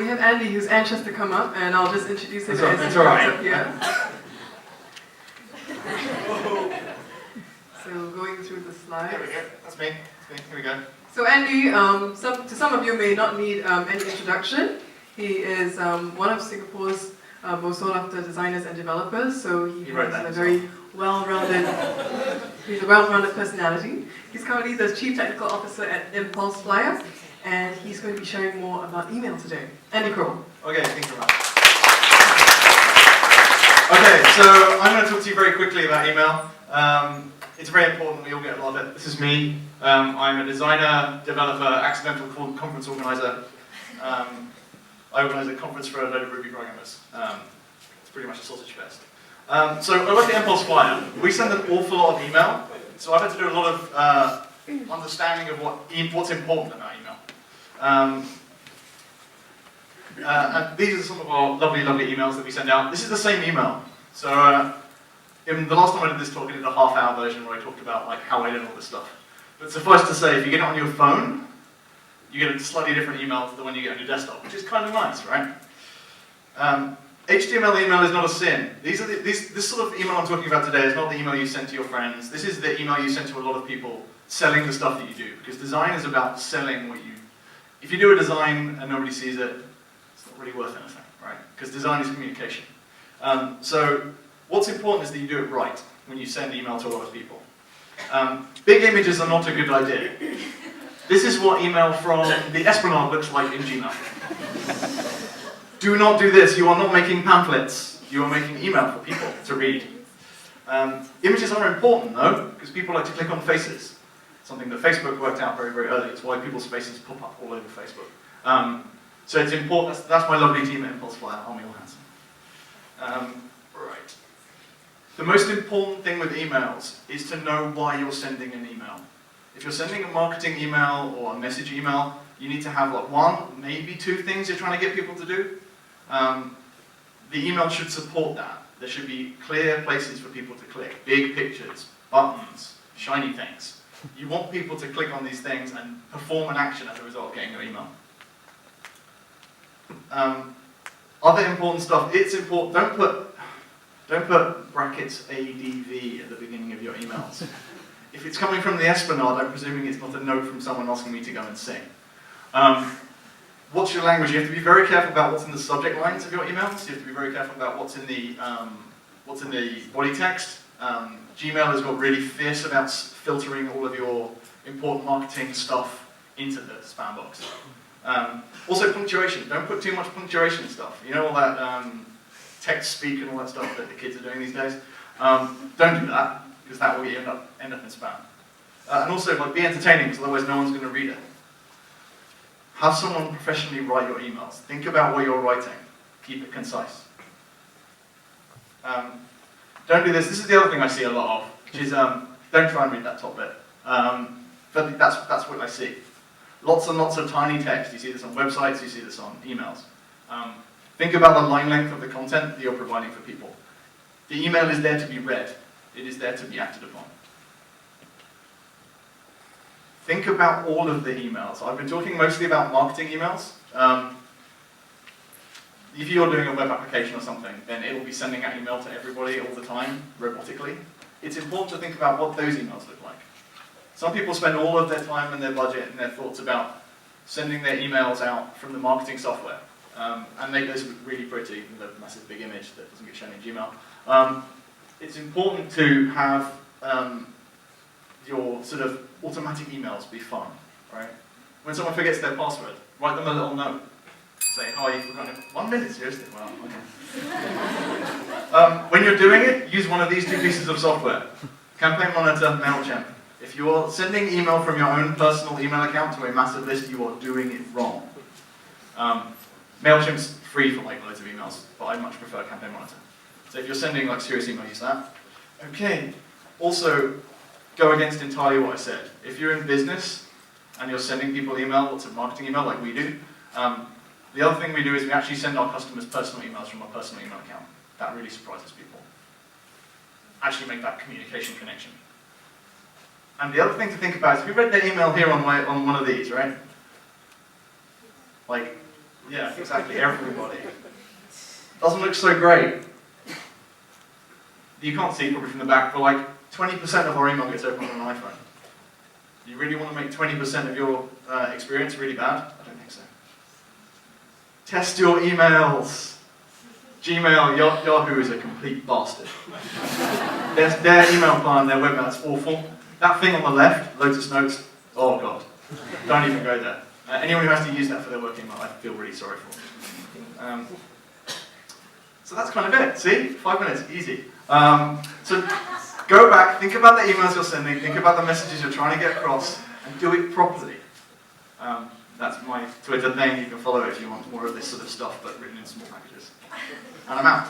We have Andy, who's anxious to come up, and I'll just introduce him That's all right. up here. So going through the slides. There we go. That's me. Here we go. So Andy, to some of you may not need any introduction. He is one of Singapore's most sought after designers and developers. So he has a very well-rounded. He's a well-rounded personality. He's currently the Chief Technical Officer at Impulse Flyer, and he's going to be sharing more about email today. Andy Croll. Okay, thank you very much. Okay, so I'm going to talk to you very quickly about email. It's very important, we all get a lot of it. This is me. I'm a designer, developer, accidental conference organizer. I organize a conference for a load of Ruby programmers. It's pretty much a sausage fest. So I work at Impulse Flyer. We send an awful lot of email, so I've had to do a lot of understanding of what's important about email. And these are some of our lovely, lovely emails that we send out. This is the same email. So in the last time I did this talk, I did a half-hour version where I talked about how I did all this stuff. But suffice to say, if you get it on your phone, you get a slightly different email to the one you get on your desktop, which is kind of nice, right? HTML email is not a sin. This sort of email I'm talking about today is not the email you send to your friends. This is the email you send to a lot of people selling the stuff that you do. Because design is about selling what you... If you do a design and nobody sees it, it's not really worth anything, right? Because design is communication. So what's important is that you do it right when you send email to a lot of people. Big images are not a good idea. This is what email from the Esplanade looks like in Gmail. Do not do this. You are not making pamphlets. You are making email for people to read. Images are important, though, because people like to click on faces. Something that Facebook worked out very, very early. It's why people's faces pop up all over Facebook. So it's important. That's my lovely team at Impulse Flyer. Aren't we all handsome? Right. The most important thing with emails is to know why you're sending an email. If you're sending a marketing email or a message email, you need to have one, maybe two things you're trying to get people to do. The email should support that. There should be clear places for people to click, big pictures, buttons, shiny things. You want people to click on these things and perform an action as a result of getting your email. Other important stuff, it's important, don't put brackets ADV at the beginning of your emails. If it's coming from the Esplanade, I'm presuming it's not a note from someone asking me to go and sing. What's your language? You have to be very careful about what's in the subject lines of your emails. You have to be very careful about what's in the body text. Gmail has got really fierce about filtering all of your important marketing stuff into the spam box. Also punctuation. Don't put too much punctuation stuff. You know all that text speak and all that stuff that the kids are doing these days? Don't do that, because that will end up in spam. And also, be entertaining, because otherwise no one's going to read it. Have someone professionally write your emails. Think about what you're writing. Keep it concise. Don't do this. This is the other thing I see a lot of, which is don't try and read that top bit. But that's what I see. Lots and lots of tiny text. You see this on websites. You see this on emails. Think about the line length of the content that you're providing for people. The email is there to be read. It is there to be acted upon. Think about all of the emails. I've been talking mostly about marketing emails. If you're doing a web application or something, then it will be sending out email to everybody all the time, robotically. It's important to think about what those emails look like. Some people spend all of their time and their budget and their thoughts about sending their emails out from the marketing software. And make those look really pretty with a massive big image that doesn't get shown in Gmail. It's important to have your sort of automatic emails be fun, right? When someone forgets their password, write them a little note. Say, oh, you've forgotten it. 1 minute, seriously? Well, okay. When you're doing it, use one of these two pieces of software. Campaign Monitor, MailChimp. If you're sending email from your own personal email account to a massive list, you are doing it wrong. MailChimp's free for loads of emails, but I much prefer Campaign Monitor. So if you're sending serious email, use that. Okay. Also, go against entirely what I said. If you're in business and you're sending people email, lots of marketing email like we do, the other thing we do is we actually send our customers personal emails from our personal email account. That really surprises people. Actually make that communication connection. And the other thing to think about is, if you read the email here on one of these, right? Yeah, exactly, everybody. Doesn't look so great. You can't see probably from the back, but like 20% of our email gets opened on an iPhone. You really want to make 20% of your experience really bad? I don't think so. Test your emails. Gmail, Yahoo is a complete bastard. Their email client, their webmail, that's awful. That thing on the left, Lotus Notes, oh god. Don't even go there. Anyone who has to use that for their work email, I feel really sorry for. So that's kind of it. See? 5 minutes, easy. So go back, think about the emails you're sending, think about the messages you're trying to get across, and do it properly. That's my Twitter thing. You can follow it if you want more of this sort of stuff, but written in small packages. And I'm out.